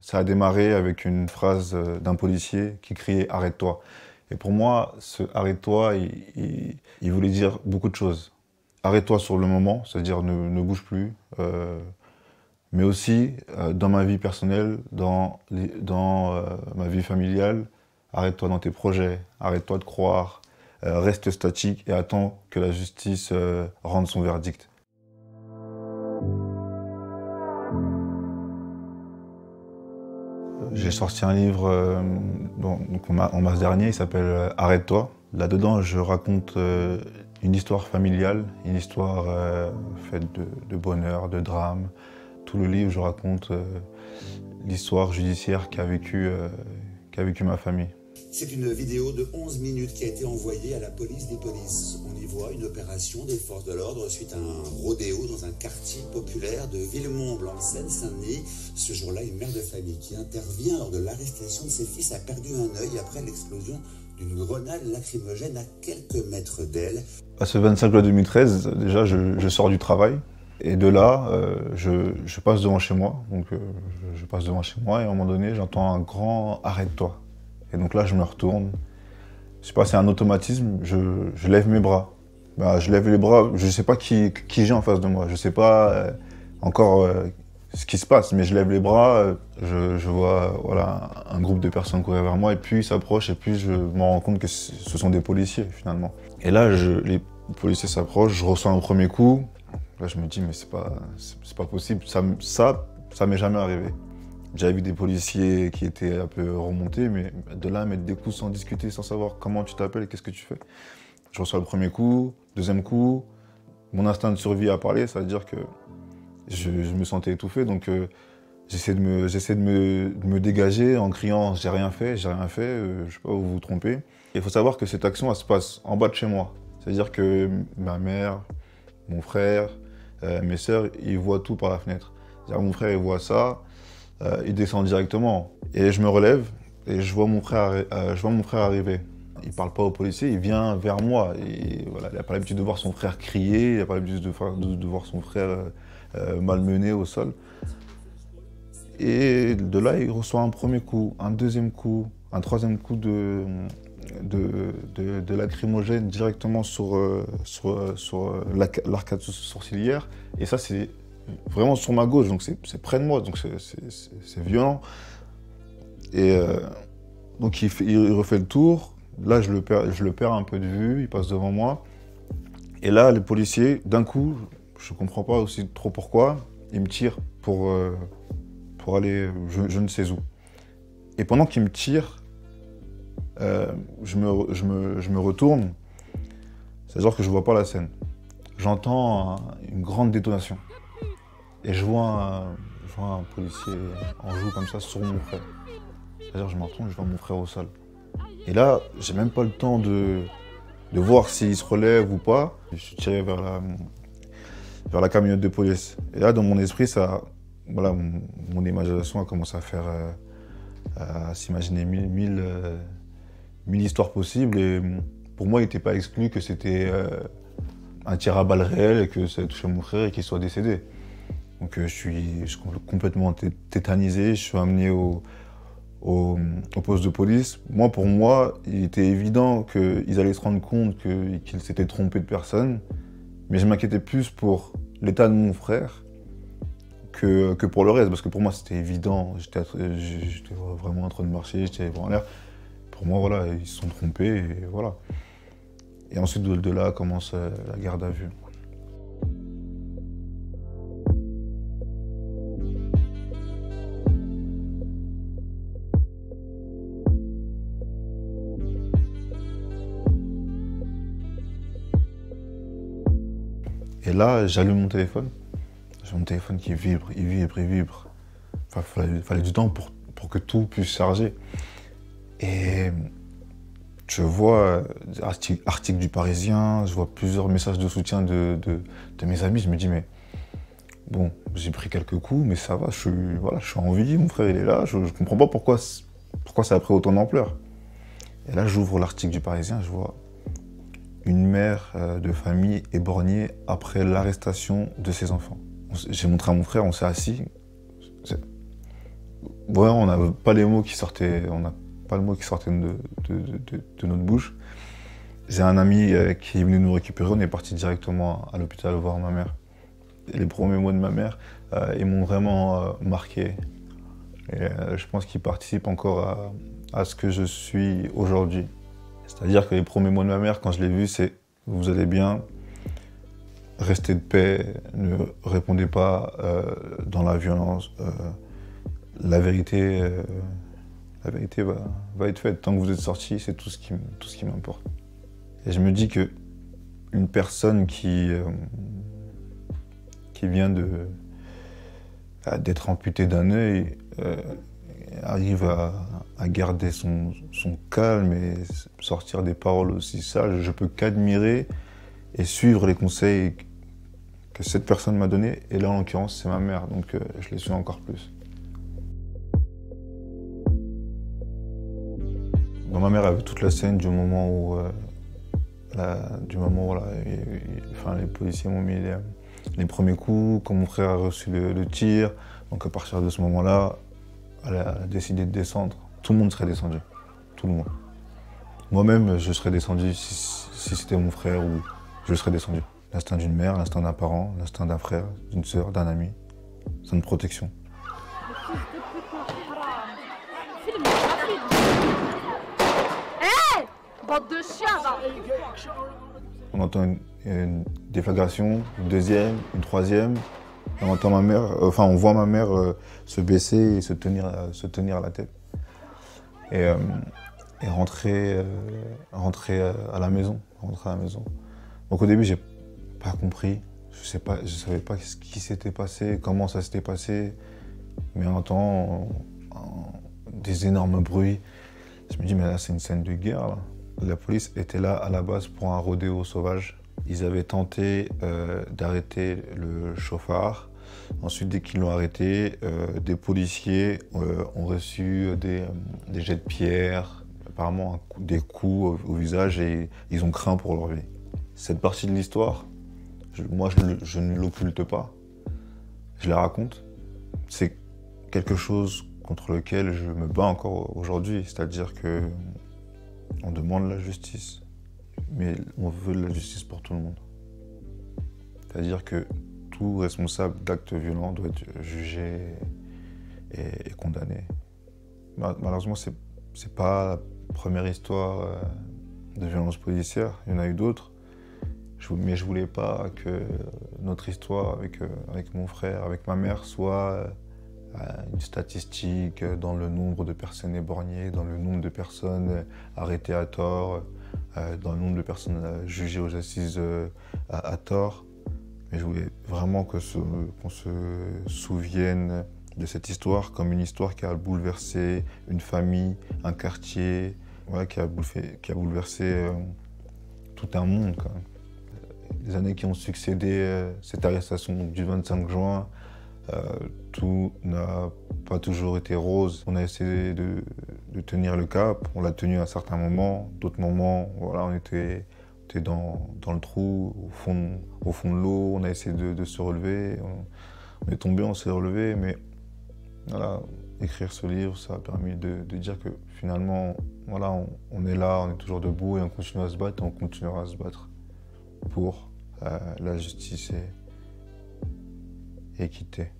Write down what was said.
Ça a démarré avec une phrase d'un policier qui criait « Arrête-toi ». Et pour moi, ce « Arrête-toi », il voulait dire beaucoup de choses. Arrête-toi sur le moment, c'est-à-dire ne bouge plus, mais aussi dans ma vie personnelle, dans ma vie familiale, arrête-toi dans tes projets, arrête-toi de croire, reste statique et attends que la justice rende son verdict. J'ai sorti un livre en mars dernier, il s'appelle Arrête-toi. Là-dedans, je raconte une histoire familiale, une histoire faite de bonheur, de drame. Tout le livre, je raconte l'histoire judiciaire qu'a vécu ma famille. C'est une vidéo de 11 minutes qui a été envoyée à la police des polices. On y voit une opération des forces de l'ordre suite à un rodéo dans un quartier populaire de Villemomble en Seine-Saint-Denis. Ce jour-là, une mère de famille qui intervient lors de l'arrestation de ses fils a perdu un œil après l'explosion d'une grenade lacrymogène à quelques mètres d'elle. À ce 25 juin 2013, déjà, je sors du travail. Et de là, je passe devant chez moi. Donc, je passe devant chez moi et à un moment donné, j'entends un grand « Arrête-toi ». Et donc là, je me retourne. Je sais pas, c'est un automatisme. Je lève mes bras. Bah, je lève les bras. Je sais pas qui j'ai en face de moi. Je sais pas encore ce qui se passe. Mais je lève les bras. Je vois voilà, un groupe de personnes courir vers moi. Et puis ils s'approchent. Et puis je me rends compte que ce sont des policiers finalement. Et là, les policiers s'approchent. Je reçois un premier coup. Là, je me dis, mais c'est pas possible. Ça m'est jamais arrivé. J'avais vu des policiers qui étaient un peu remontés, mais de là, mettre des coups sans discuter, sans savoir comment tu t'appelles et qu'est-ce que tu fais. Je reçois le premier coup, deuxième coup, mon instinct de survie a parlé, ça veut dire que je me sentais étouffé, donc j'essaie de me dégager en criant « j'ai rien fait, je sais pas, vous vous trompez ». Il faut savoir que cette action, elle se passe en bas de chez moi. C'est-à-dire que ma mère, mon frère, mes sœurs, ils voient tout par la fenêtre. Mon frère, il voit ça, il descend directement. Et je me relève et je vois mon frère arriver. Il parle pas au policier, il vient vers moi. Et voilà, il n'a pas l'habitude de voir son frère crier, il n'a pas l'habitude de voir son frère malmené au sol. Et de là, il reçoit un premier coup, un deuxième coup, un troisième coup de lacrymogène directement sur l'arcade sourcilière. Et ça, c'est vraiment sur ma gauche, donc c'est près de moi, donc c'est violent. Et donc il refait le tour. Là, je le perds un peu de vue, il passe devant moi. Et là, les policiers, d'un coup, je ne comprends pas aussi trop pourquoi, ils me tirent pour aller je ne sais où. Et pendant qu'ils me tirent, je me retourne, c'est-à-dire que je ne vois pas la scène. J'entends une grande détonation. Et je vois un policier en joue comme ça sur mon frère. C'est-à-dire que je me retourne, je vois mon frère au sol. Et là, j'ai même pas le temps de voir s'il se relève ou pas. Je suis tiré vers la camionnette de police. Et là, dans mon esprit, voilà, mon imagination a commencé à faire, à s'imaginer mille histoires possibles. Et pour moi, il n'était pas exclu que c'était un tir à balles réel et que ça a touché mon frère et qu'il soit décédé. Donc je suis complètement tétanisé, je suis amené au poste de police. Pour moi, il était évident qu'ils allaient se rendre compte qu'ils s'étaient trompés de personne, mais je m'inquiétais plus pour l'état de mon frère que pour le reste, parce que pour moi c'était évident, j'étais vraiment en train de marcher, j'étais en l'air. Pour moi, voilà, ils se sont trompés, et voilà. Et ensuite, de là commence la garde à vue. Et là, j'allume mon téléphone. J'ai mon téléphone qui vibre, il vibre. Enfin, il fallait du temps pour que tout puisse charger. Et je vois articles du Parisien, je vois plusieurs messages de soutien de mes amis. Je me dis, mais bon, j'ai pris quelques coups, mais ça va, je suis en vie, mon frère il est là. Je ne comprends pas pourquoi ça a pris autant d'ampleur. Et là, j'ouvre l'article du Parisien, je vois une mère de famille éborgnée après l'arrestation de ses enfants. J'ai montré à mon frère, on s'est assis. Ouais, on n'a pas les mots qui sortaient, on n'a pas le mot qui sortait de notre bouche. J'ai un ami qui est venu nous récupérer, on est parti directement à l'hôpital voir ma mère. Et les premiers mots de ma mère, ils m'ont vraiment marqué. Et je pense qu'ils participent encore à ce que je suis aujourd'hui. C'est-à-dire que les premiers mots de ma mère, quand je l'ai vu, c'est « vous allez bien, restez de paix, ne répondez pas dans la violence, la vérité va être faite. Tant que vous êtes sortis, c'est tout ce qui m'importe. » Et je me dis que une personne qui vient d'être amputée d'un œil arrive à garder son calme et sortir des paroles aussi sages, je peux qu'admirer et suivre les conseils que cette personne m'a donnés. Et là, en l'occurrence, c'est ma mère, donc je les suis encore plus. Bon, ma mère a vu toute la scène du moment où les policiers m'ont mis les premiers coups, quand mon frère a reçu le tir. Donc à partir de ce moment-là, elle a décidé de descendre. Tout le monde serait descendu. Tout le monde. Moi-même, je serais descendu si c'était mon frère ou je serais descendu. L'instinct d'une mère, l'instinct d'un parent, l'instinct d'un frère, d'une sœur, d'un ami. C'est une protection. Bande de chiens, va. On entend une déflagration, une deuxième, une troisième. On entend on voit ma mère se baisser et se tenir la tête. Et rentrer à la maison. Donc au début, j'ai pas compris. Je savais pas ce qui s'était passé, comment ça s'était passé. Mais en entendant des énormes bruits, je me dis, mais là, c'est une scène de guerre, là. La police était là à la base pour un rodéo sauvage. Ils avaient tenté d'arrêter le chauffard. Ensuite, dès qu'ils l'ont arrêté, des policiers ont reçu des jets de pierre, apparemment des coups au visage, et ils ont craint pour leur vie. Cette partie de l'histoire, moi je ne l'occulte pas, je la raconte. C'est quelque chose contre lequel je me bats encore aujourd'hui, c'est-à-dire que on demande la justice, mais on veut la justice pour tout le monde. C'est-à-dire que tout responsable d'actes violents doit être jugé et condamné. Malheureusement, c'est pas la première histoire de violence policière, il y en a eu d'autres. Mais je voulais pas que notre histoire avec mon frère, avec ma mère, soit une statistique dans le nombre de personnes éborgnées, dans le nombre de personnes arrêtées à tort, dans le nombre de personnes jugées aux assises à tort. Mais je voulais vraiment qu'on se souvienne de cette histoire comme une histoire qui a bouleversé une famille, un quartier, ouais, qui a bouleversé tout un monde, quand même. Les années qui ont succédé cette arrestation du 25 juin, tout n'a pas toujours été rose. On a essayé de tenir le cap, on l'a tenu à certains moments. D'autres moments, voilà, on était dans le trou, au fond de l'eau, on a essayé de se relever. On est tombé, on s'est relevé, mais voilà, écrire ce livre, ça a permis de dire que finalement, voilà, on est là, on est toujours debout et on continue à se battre et on continuera à se battre pour la justice et équité.